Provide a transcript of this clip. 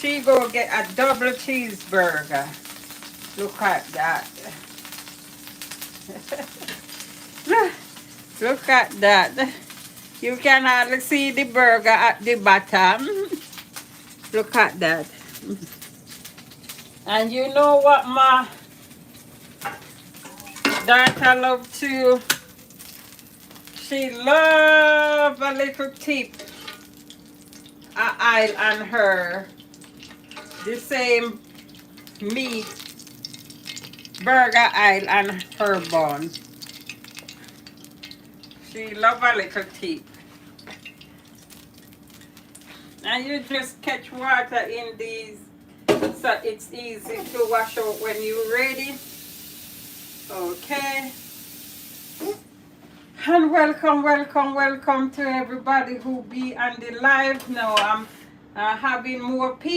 She go get a double cheeseburger. Look at that. Look, look at that. You can hardly see the burger at the bottom. Look at that. And you know what my daughter love to? She love a little tip. A aisle on her. The same meat burger aisle on her bun. She love a little tip. And you just catch water in these so it's easy to wash out when you're ready. Okay. And welcome, welcome, welcome to everybody who be on the live now. I'm having more people.